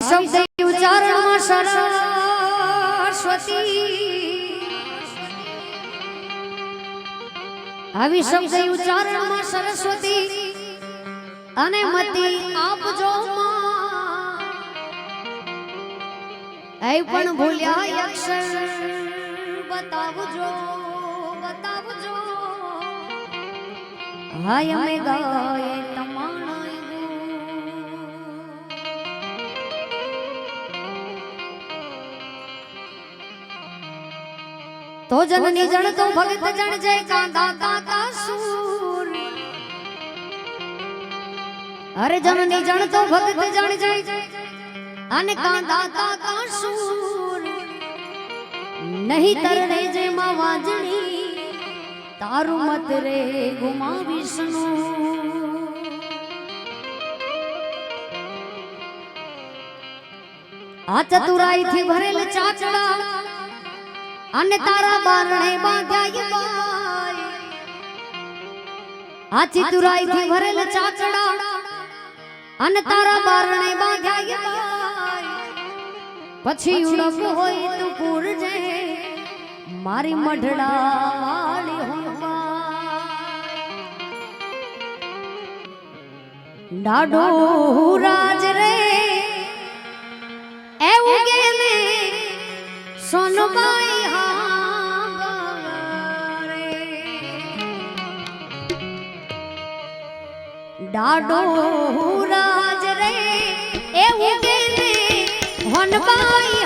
શબ્દ ઉચ્ચારણમાં સરસ્વતી આવી શબ્દ ઉચ્ચારણમાં સરસ્વતી અને મતી આપજો એ પણ ભૂલ્યા અક્ષર બતાવજો બતાવજો હાય અમે ગાય તમારા तो जननी जन तो भगत जन जय कांदा काका सूर अरे जननी जन तो भगत जन जय अन कांदा काका सूर नहीं तरने जे मां वाजणी तारु मत रे गुमा विष्णु आ चतुराई थी भरेल चाचड़ा अने तारा बारणे बांध्या बाय आ चितुराई थी भरेल चाचड़ा अने तारा बारणे बांध्या बाय पछी उड़प होय तू पूरजे मारी मढड़ा वाली होवा डाडो राज रे ए उगे ने सोनबाई डाडो राज रे ए उगे ने होनबाई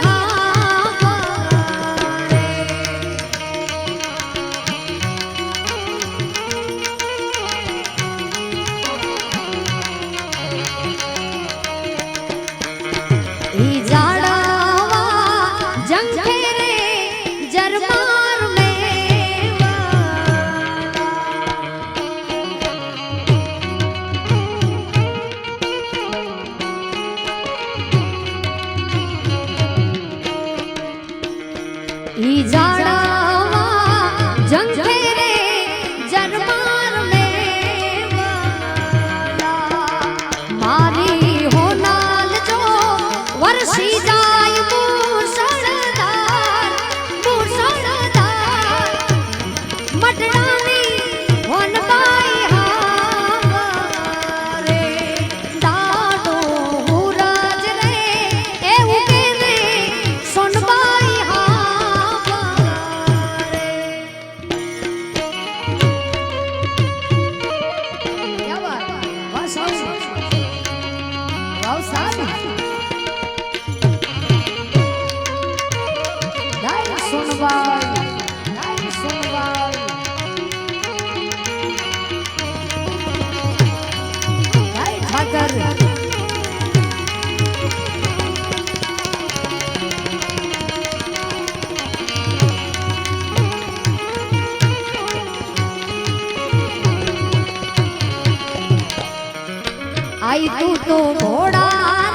आई तू तो घोड़ा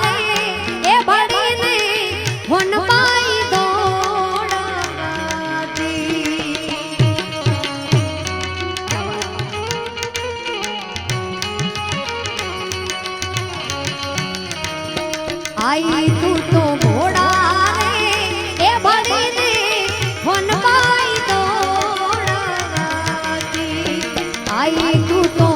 रे ए बड़ी ने होन पाई दौड़ा दी आई तू तो घोड़ा रे ए बड़ी ने होन पाई दौड़ा दी आई तू तो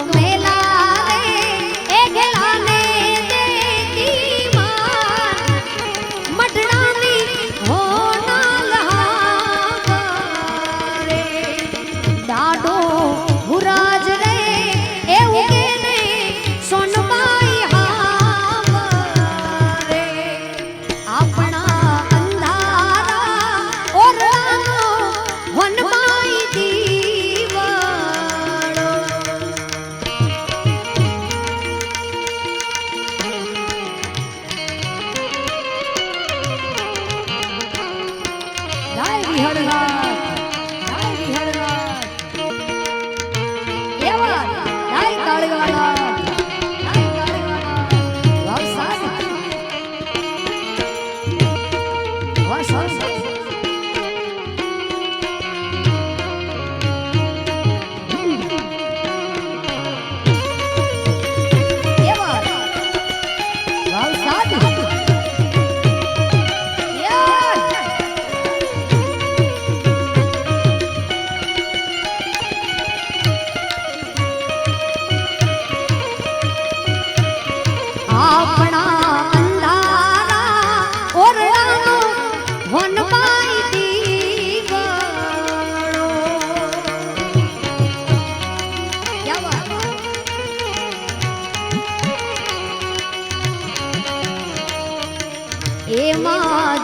એમાં